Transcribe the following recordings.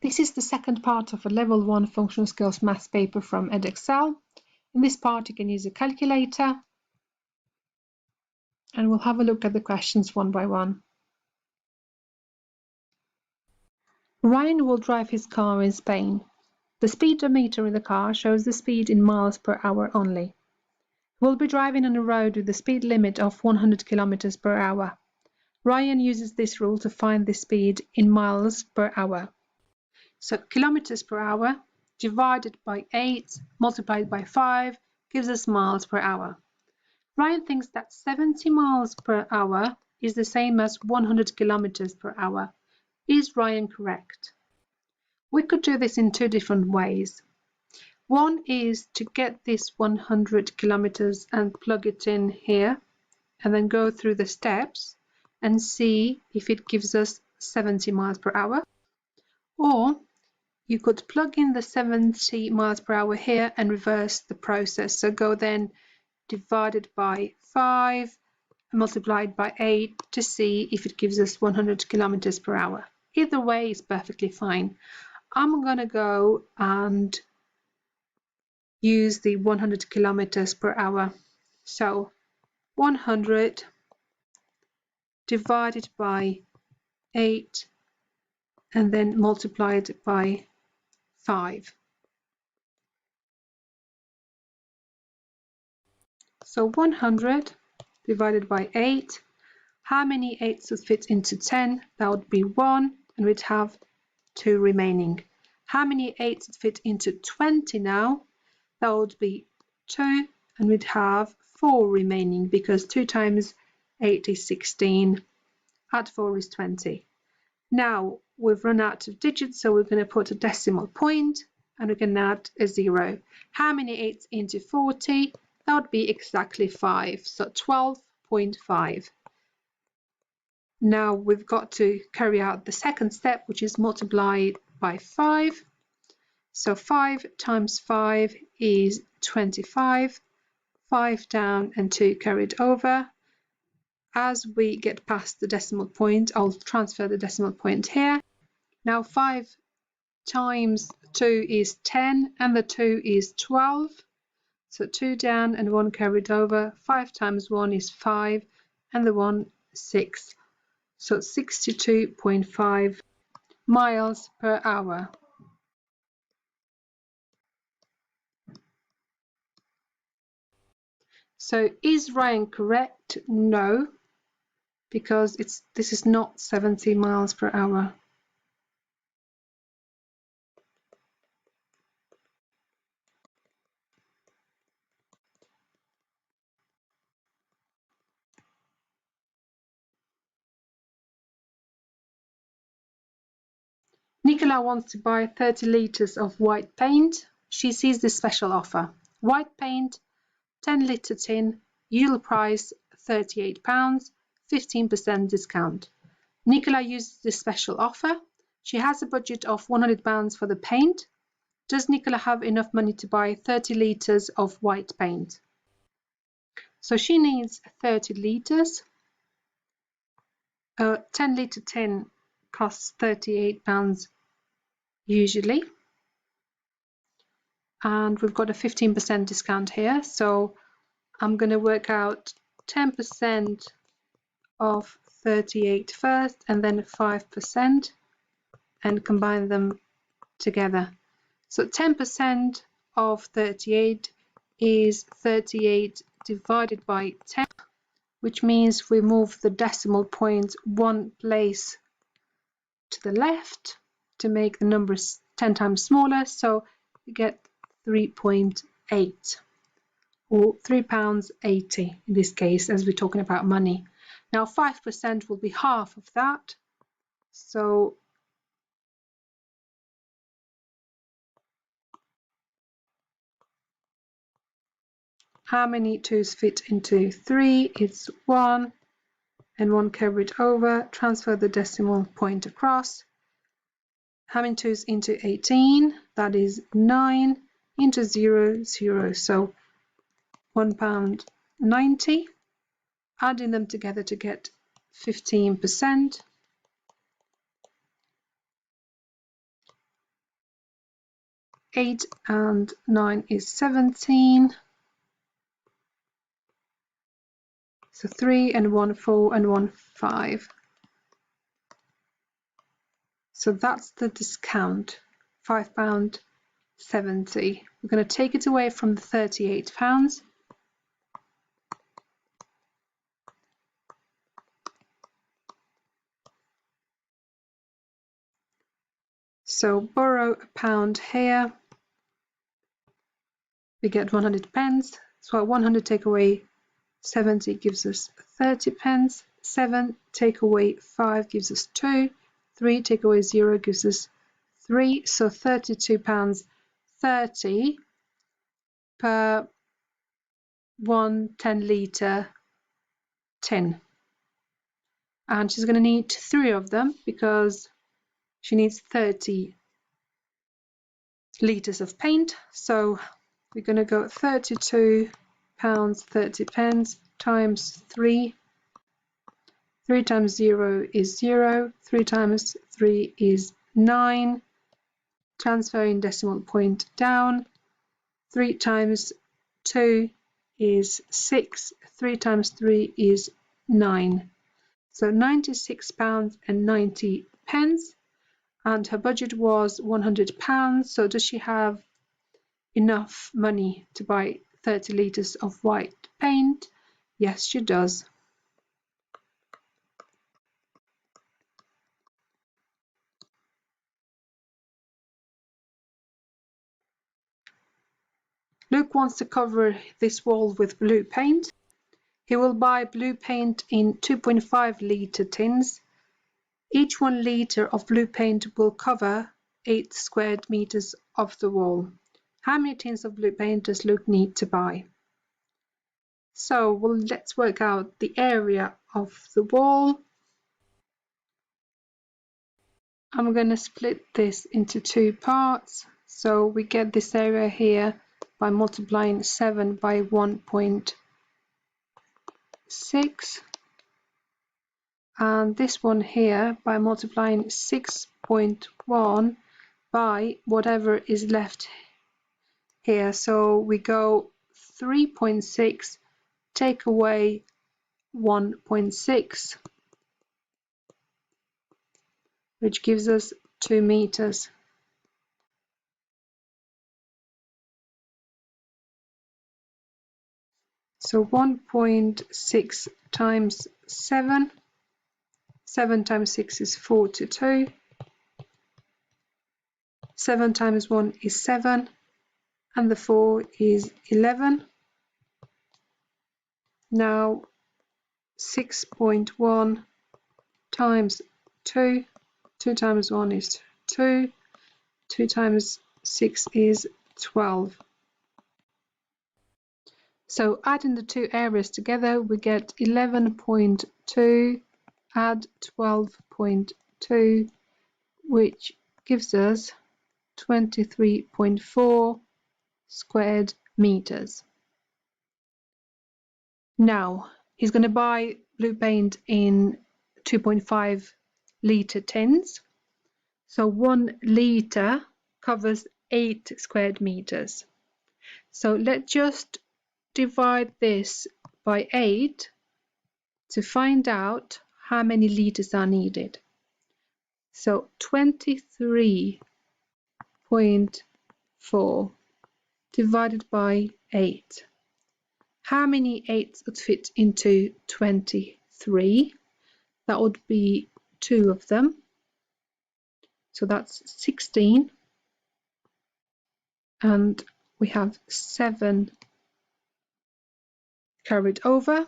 This is the second part of a Level 1 Functional Skills Maths paper from Edexcel. In this part, you can use a calculator, and we'll have a look at the questions one by one. Ryan will drive his car in Spain. The speedometer in the car shows the speed in miles per hour only. He will be driving on a road with a speed limit of 100 km per hour. Ryan uses this rule to find the speed in miles per hour. So kilometers per hour divided by 8 multiplied by 5 gives us miles per hour. Ryan thinks that 70 miles per hour is the same as 100 kilometers per hour. Is Ryan correct? We could do this in two different ways. One is to get this 100 kilometers and plug it in here and then go through the steps and see if it gives us 70 miles per hour. Or you could plug in the 70 miles per hour here and reverse the process. So go then divided by 5 and multiplied by 8 to see if it gives us 100 kilometers per hour. Either way is perfectly fine. I'm going to go and use the 100 kilometers per hour. So 100 divided by 8 and then multiplied by 5. So 100 divided by 8. How many 8s would fit into 10? That would be 1, and we'd have 2 remaining. How many 8s would fit into 20 now? That would be 2, and we'd have 4 remaining, because 2 times 8 is 16. Add 4 is 20. Now we've run out of digits, so we're going to put a decimal point and we can add a 0. How many 8s into 40? That would be exactly 5, so 12.5. Now we've got to carry out the second step, which is multiply by 5. So 5 times 5 is 25. 5 down and 2 carried over. As we get past the decimal point, I'll transfer the decimal point here. Now 5 times 2 is 10 and the 2 is 12. So 2 down and 1 carried over. 5 times 1 is 5 and the 1 6. So 62.5 miles per hour. So is Ryan correct? No, because this is not 70 miles per hour. Nicola wants to buy 30 litres of white paint. She sees this special offer. White paint, 10 litre tin, usual price £38, 15% discount. Nicola uses this special offer. She has a budget of £100 for the paint. Does Nicola have enough money to buy 30 litres of white paint? So she needs 30 litres. A 10 litre tin costs £38 usually. And we've got a 15% discount here. So I'm going to work out 10% of 38 first and then 5% and combine them together. So 10% of 38 is 38 divided by 10, which means we move the decimal point one place to the left to make the numbers 10 times smaller. So we get 3.8 or £3.80 in this case, as we're talking about money. Now 5% will be half of that. So how many 2's fit into 3? It's 1 and 1 carried over. Transfer the decimal point across. How many 2's into 18? That is 9 into 0, 0. So £1.90. Adding them together to get 15%. 8 and 9 is 17. So 3 and 1, 4 and 1, 5. So that's the discount, £5.70. We're going to take it away from the £38. So borrow a pound here. We get 100 pence. So 100 take away 70 gives us 30 pence. 7 take away 5 gives us 2. 3 take away 0 gives us 3. So £32.30 per 1 10-litre tin. And she's going to need 3 of them because she needs 30 litres of paint. So we're going to go £32.30 times 3. 3 times 0 is 0. 3 times 3 is 9. Transferring decimal point down. 3 times 2 is 6. 3 times 3 is 9. So £96.90. And her budget was £100. So does she have enough money to buy 30 litres of white paint? Yes, she does. Luke wants to cover this wall with blue paint. He will buy blue paint in 2.5 litre tins. Each 1 litre of blue paint will cover 8 square meters of the wall. How many tins of blue paint does Luke need to buy? So let's work out the area of the wall. I'm going to split this into 2 parts. So we get this area here by multiplying 7 by 1.6. And this one here by multiplying 6.1 by whatever is left here. So we go 3.6, take away 1.6, which gives us 2 meters. So 1.6 times 7. 7 times 6 is 42. 7 times 1 is 7. And the 4 is 11. Now 6.1 times 2. 2 times 1 is 2. 2 times 6 is 12. So adding the 2 areas together, we get 11.2, add 12.2, which gives us 23.4 squared meters. Now, he's going to buy blue paint in 2.5 litre tins. So 1 litre covers 8 squared meters. So let's just divide this by 8 to find out how many litres are needed. So 23.4 divided by 8. How many 8s would fit into 23? That would be 2 of them. So that's 16. And we have 7 carried over.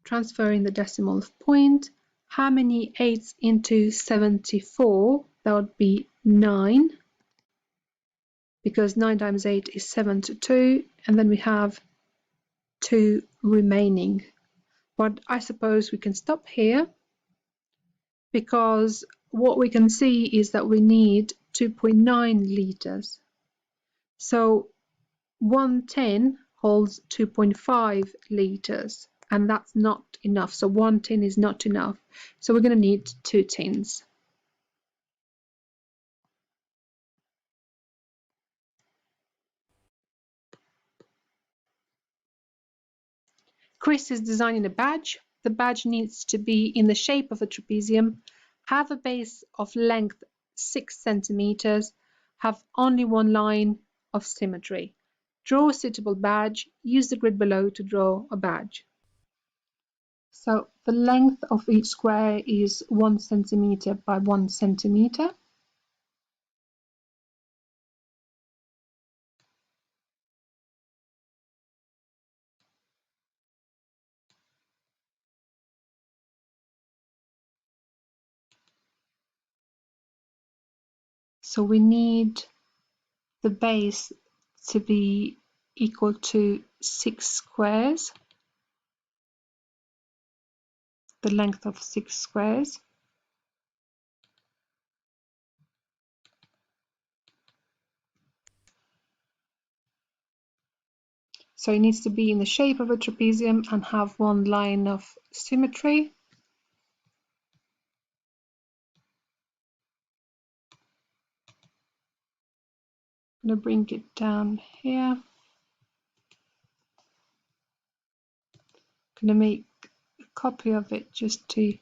Transferring the decimal point. How many 8s into 74? That would be 9. Because 9 times 8 is 72. And then we have 2 remaining. But I suppose we can stop here, because what we can see is that we need 2.9 litres. So 1 tin holds 2.5 litres, and that's not enough. So 1 tin is not enough. So we're going to need 2 tins. Chris is designing a badge. The badge needs to be in the shape of a trapezium, have a base of length 6 centimeters, have only one line of symmetry. Draw a suitable badge. Use the grid below to draw a badge. So the length of each square is 1 centimeter by 1 centimeter. So we need the base to be equal to 6 squares, the length of 6 squares. So it needs to be in the shape of a trapezium and have one line of symmetry. I'm going to bring it down here. I'm going to make a copy of it just to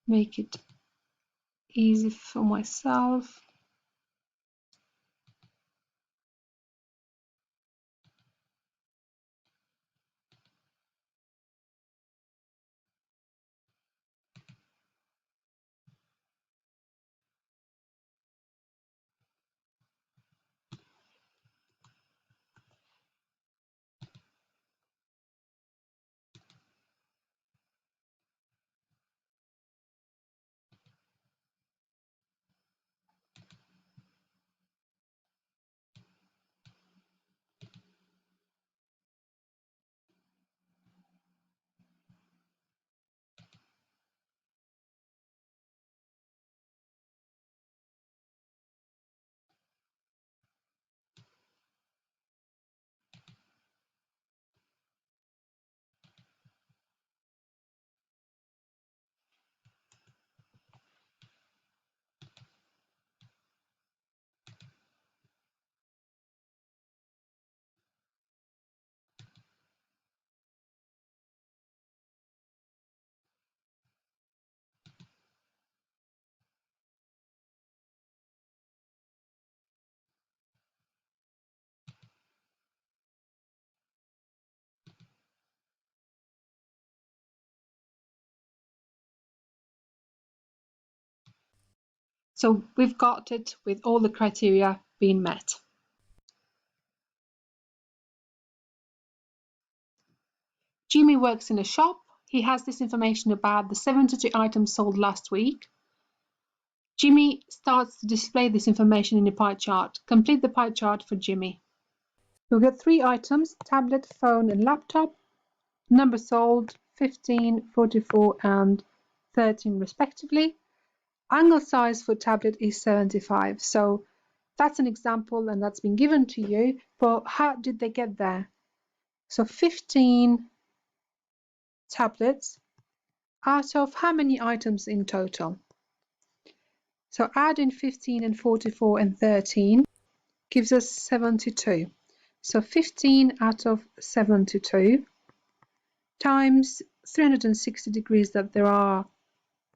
make it easy for myself. So we've got it with all the criteria being met. Jimmy works in a shop. He has this information about the 72 items sold last week. Jimmy starts to display this information in a pie chart. Complete the pie chart for Jimmy. You'll get 3 items: tablet, phone and laptop. Number sold 15, 44 and 13 respectively. Angle size for tablet is 75. So that's an example and that's been given to you, but how did they get there? So 15 tablets out of how many items in total? So add in 15 and 44 and 13 gives us 72. So 15 out of 72 times 360 degrees that there are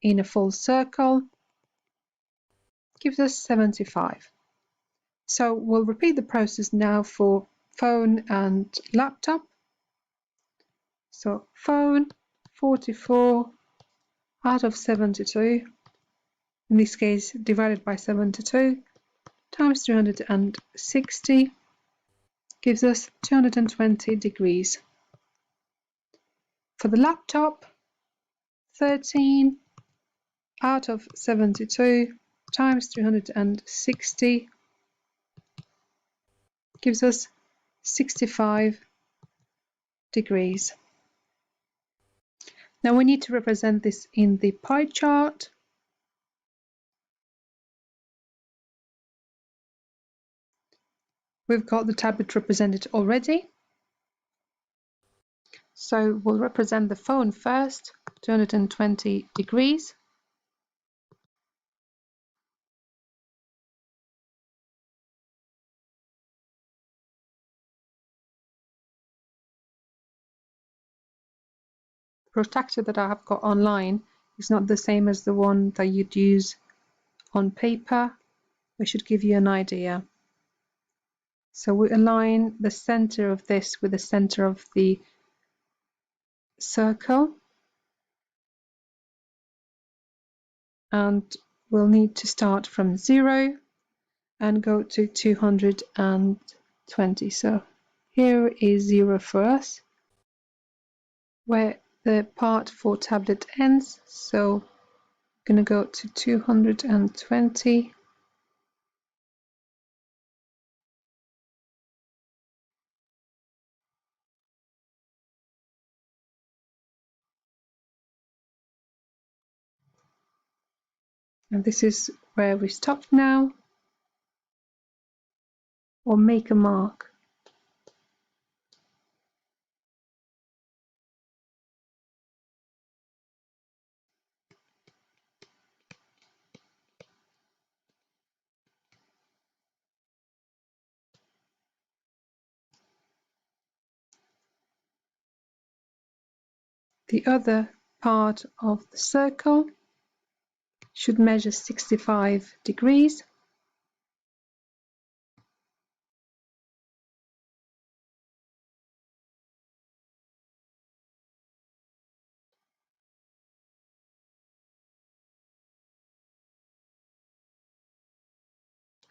in a full circle gives us 75. So we'll repeat the process now for phone and laptop. So phone 44 out of 72, in this case divided by 72 times 360 gives us 220 degrees. For the laptop, 13 out of 72 times 360 gives us 65 degrees. Now we need to represent this in the pie chart. We've got the tablet represented already. So we'll represent the phone first, 220 degrees. protractor that I have got online is not the same as the one that you'd use on paper. We should give you an idea. So we align the center of this with the center of the circle, and we'll need to start from 0 and go to 220. So here is 0 for us, where the part for tablet ends. So I'm going to go to 220. And this is where we stop now, or make a mark. The other part of the circle should measure 65 degrees.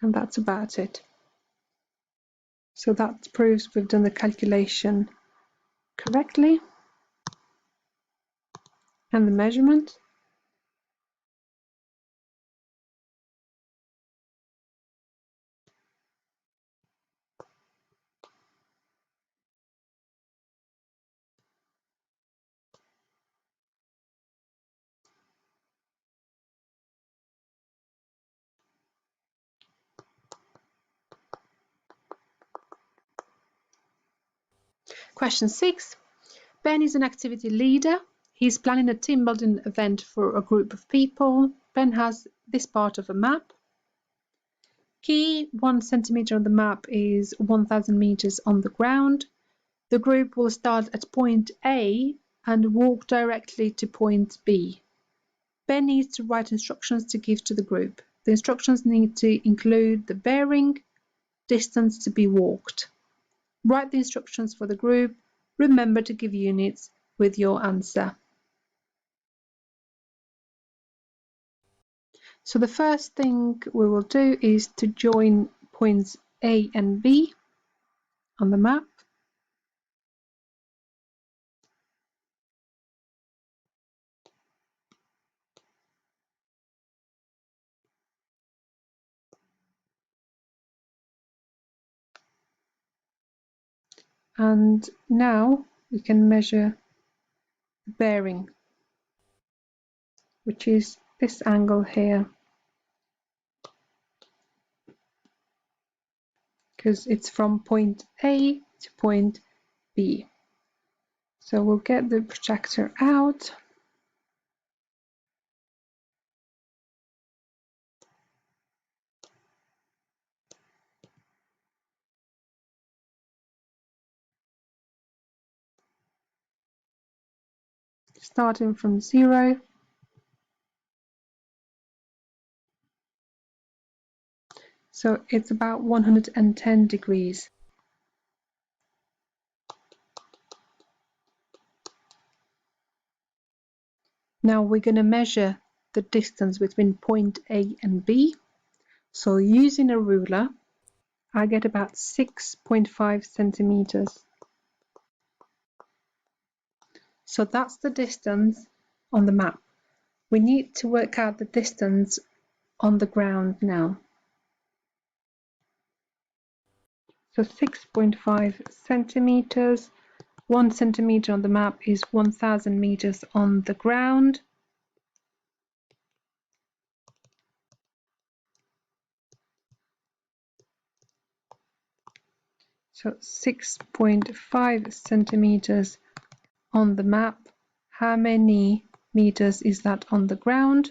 And that's about it. So that proves we've done the calculation correctly and the measurement. Question 6. Ben is an activity leader. He's planning a team building event for a group of people. Ben has this part of a map. Key 1 centimeter on the map is 1000 meters on the ground. The group will start at point A and walk directly to point B. Ben needs to write instructions to give to the group. The instructions need to include the bearing, distance to be walked. Write the instructions for the group. Remember to give units with your answer. So the first thing we will do is to join points A and B on the map. And now we can measure the bearing, which is this angle here, because it's from point A to point B. So we'll get the protractor out. Starting from 0. So it's about 110 degrees. Now we're going to measure the distance between point A and B. So using a ruler, I get about 6.5 centimeters. So that's the distance on the map. We need to work out the distance on the ground now. So 6.5 centimeters. 1 centimeter on the map is 1000 meters on the ground. So 6.5 centimeters on the map. How many meters is that on the ground?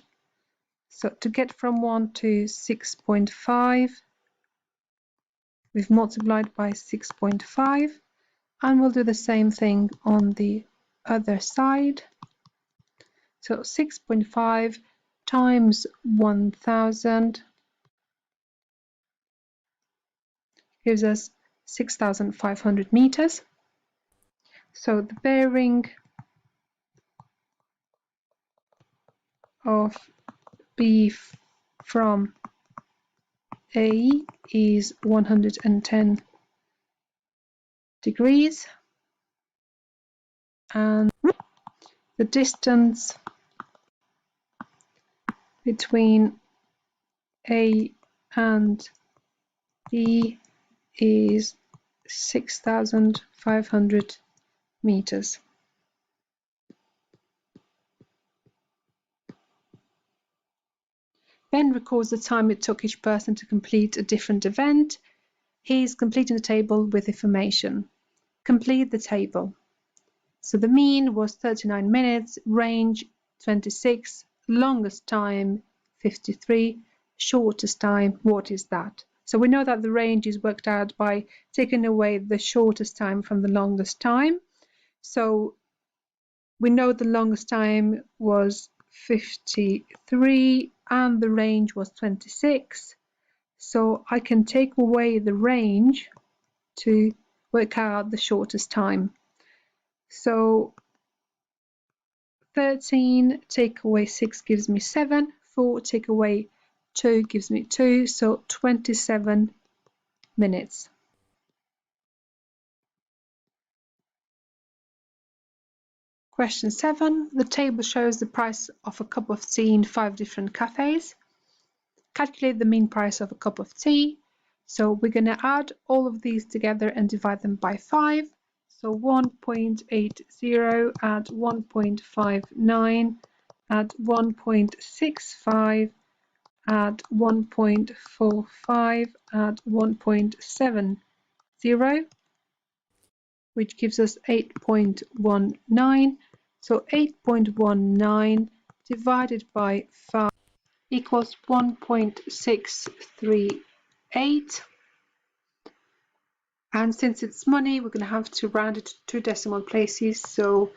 So to get from 1 to 6.5, we've multiplied by 6.5, and we'll do the same thing on the other side. So 6.5 times 1000 gives us 6,500 meters. So the bearing of B from A is 110 degrees, and the distance between A and B is 6,500 meters. Ben records the time it took each person to complete a different event. He's completing the table with information. Complete the table. So the mean was 39 minutes, range 26, longest time 53, shortest time, what is that? So we know that the range is worked out by taking away the shortest time from the longest time. So we know the longest time was 53 and the range was 26. So I can take away the range to work out the shortest time. So 13 take away 6 gives me 7, 4 take away 2 gives me 2, so 27 minutes. Question 7. The table shows the price of a cup of tea in 5 different cafes. Calculate the mean price of a cup of tea. So we're going to add all of these together and divide them by 5. So 1.80 add 1.59 add 1.65 add 1.45 add 1.70, which gives us 8.19. So 8.19 divided by 5 equals 1.638. And since it's money, we're going to have to round it to 2 decimal places. So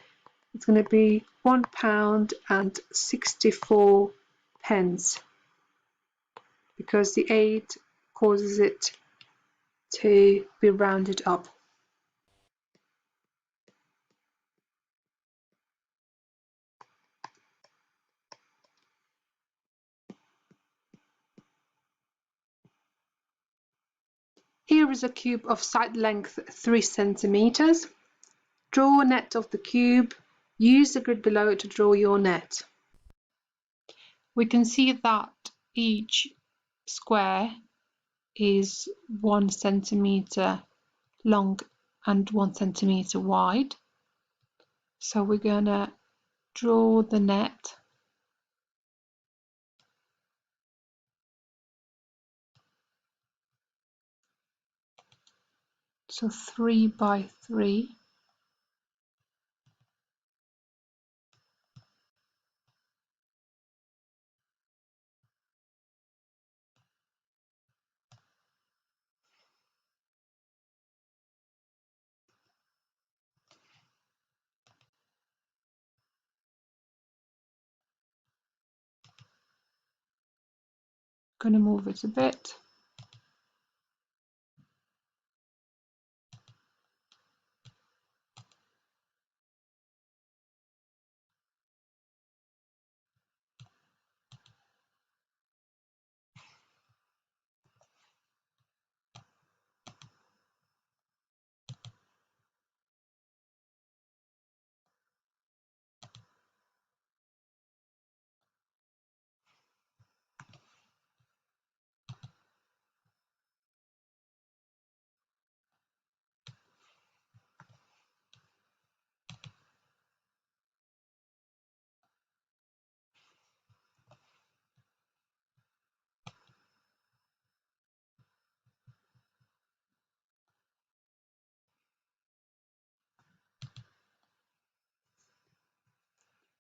it's going to be £1 and 64 pence, because the 8 causes it to be rounded up. Here is a cube of side length 3 centimeters. Draw a net of the cube. Use the grid below to draw your net. We can see that each square is 1 centimeter long and 1 centimeter wide. So we're going to draw the net. So 3 by 3. Going to move it a bit.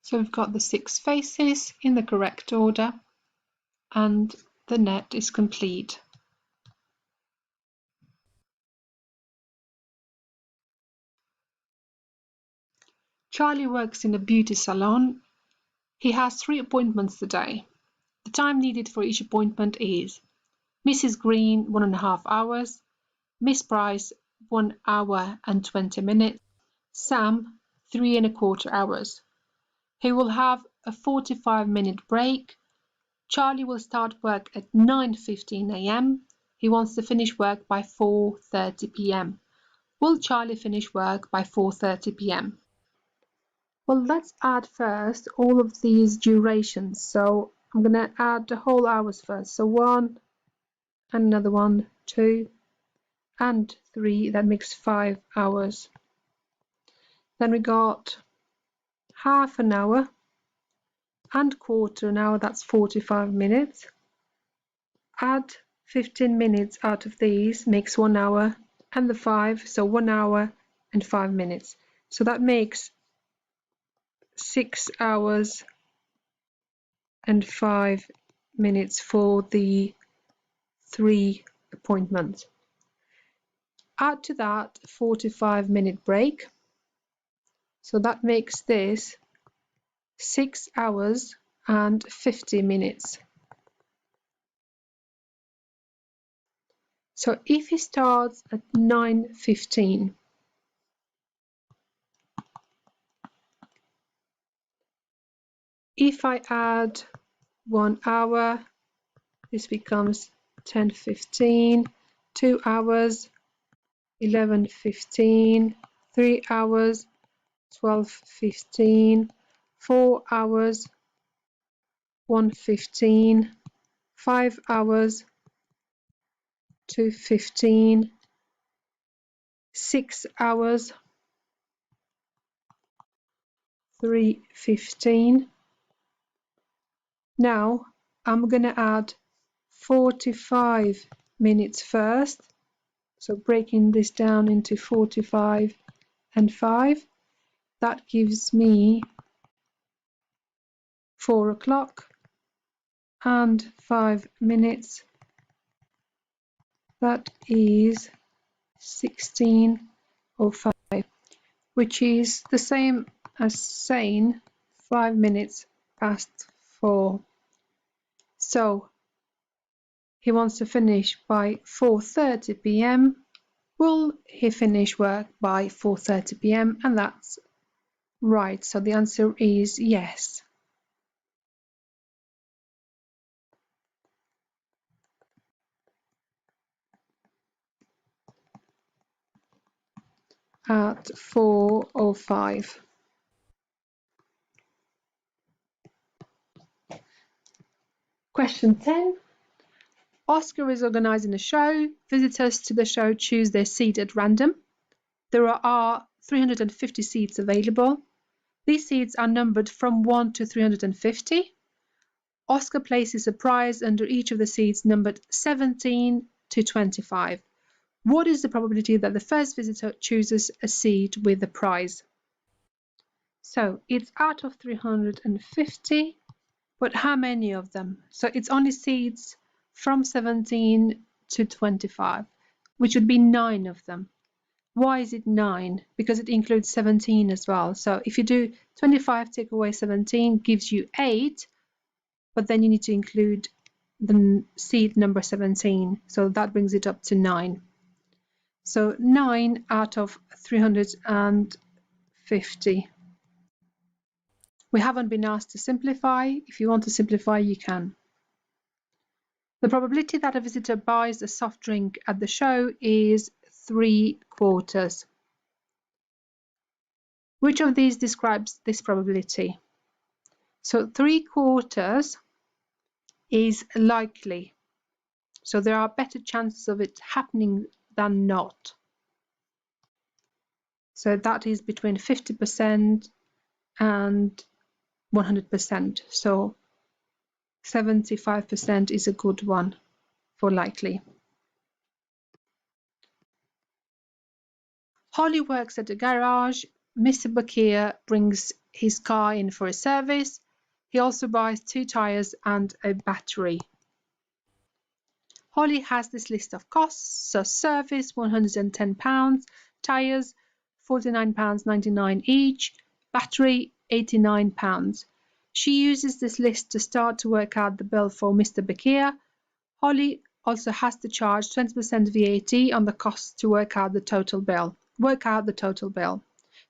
So we've got the 6 faces in the correct order and the net is complete. Charlie works in a beauty salon He has 3 appointments today. The time needed for each appointment is Mrs. Green 1.5 hours, Miss Price 1 hour and 20 minutes, Sam 3.25 hours. He will have a 45-minute break. Charlie will start work at 9:15 a.m. He wants to finish work by 4:30 p.m. Will Charlie finish work by 4:30 p.m.? Well, let's add first all of these durations. So I'm going to add the whole hours first. So 1 and another 1, 2 and 3. That makes 5 hours. Then we got half an hour and quarter an hour. That's 45 minutes. Add 15 minutes out of these makes 1 hour and the 5. So 1 hour and 5 minutes. So that makes 6 hours and 5 minutes for the 3 appointments. Add to that 45-minute break. So that makes this 6 hours and 50 minutes. So if he starts at 9:15, if I add 1 hour, this becomes 10:15, 2 hours, 11:15, 3 hours, 12:15, 4 hours, 1:15, 5 hours, 2:15, 6 hours, 3:15. Now I'm going to add 45 minutes first. So breaking this down into 45 and 5, that gives me 4 o'clock and 5 minutes. That is 16:05, which is the same as saying 5 minutes past 4. So he wants to finish by 4:30 p.m. Will he finish work by 4:30 p.m.? And that's right. So the answer is yes. At 4:05. Question 10. Oscar is organising a show. Visitors to the show choose their seat at random. There are 350 seats available. These seats are numbered from 1 to 350. Oscar places a prize under each of the seats numbered 17 to 25. What is the probability that the first visitor chooses a seat with the prize? So it's out of 350, but how many of them? So it's only seats from 17 to 25, which would be 9 of them. Why is it 9? Because it includes 17 as well. So if you do 25 take away 17 gives you 8, but then you need to include the seat number 17. So that brings it up to 9. So 9 out of 350. We haven't been asked to simplify. If you want to simplify, you can. The probability that a visitor buys a soft drink at the show is 3/4. Which of these describes this probability? So 3/4 is likely. So there are better chances of it happening than not. So that is between 50% and 100%. So 75% is a good one for likely. Holly works at a garage. Mr. Bakir brings his car in for a service. He also buys 2 tires and a battery. Holly has this list of costs. So service £110, tires £49.99 each, battery £89. She uses this list to start to work out the bill for Mr. Bakir. Holly also has to charge 20% VAT on the costs to work out the total bill.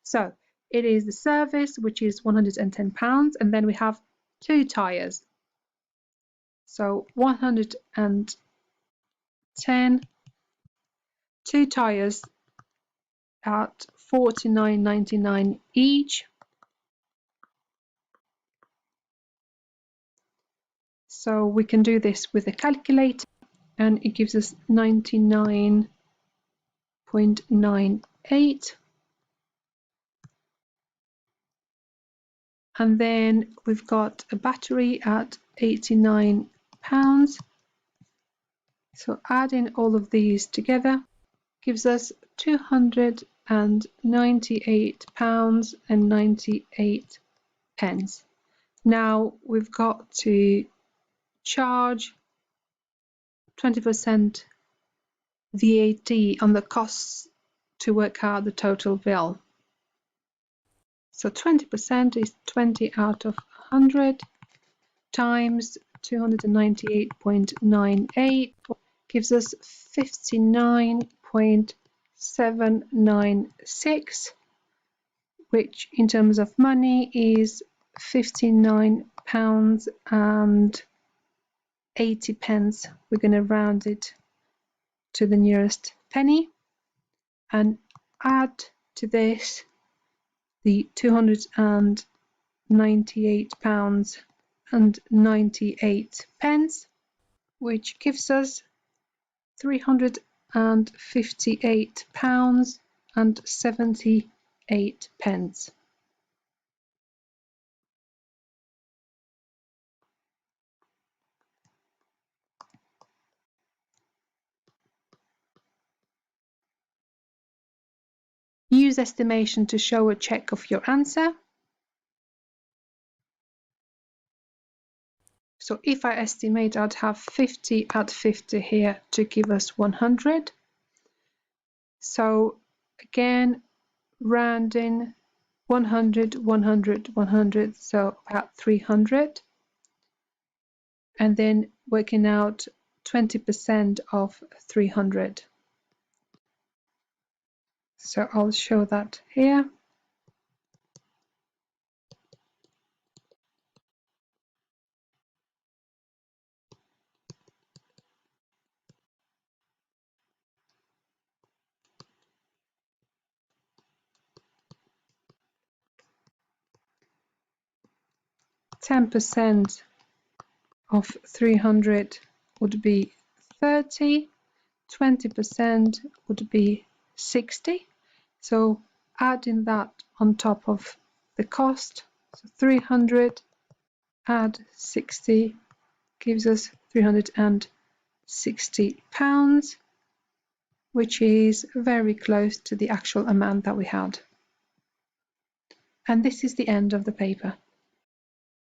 So it is the service, which is £110, and then we have 2 tyres. So 110, 2 tyres at £49.99 each. So we can do this with a calculator, and it gives us 99.98. And then we've got a battery at £89. So adding all of these together gives us £298.98. Now we've got to charge 20% VAT on the costs to work out the total bill. So 20% is 20 out of 100 times 298.98 gives us 59.796, which in terms of money is £59.80. We're going to round it to the nearest penny and add to this the £298.98, which gives us £358.78. Use estimation to show a check of your answer. So if I estimate, I'd have 50 add 50 here to give us 100. So again, rounding 100, 100, 100, so about 300. And then working out 20% of 300. So I'll show that here. %10 of 300 would be 30, 20% would be 60. So adding that on top of the cost, so 300 add 60 gives us £360, which is very close to the actual amount that we had. And this is the end of the paper.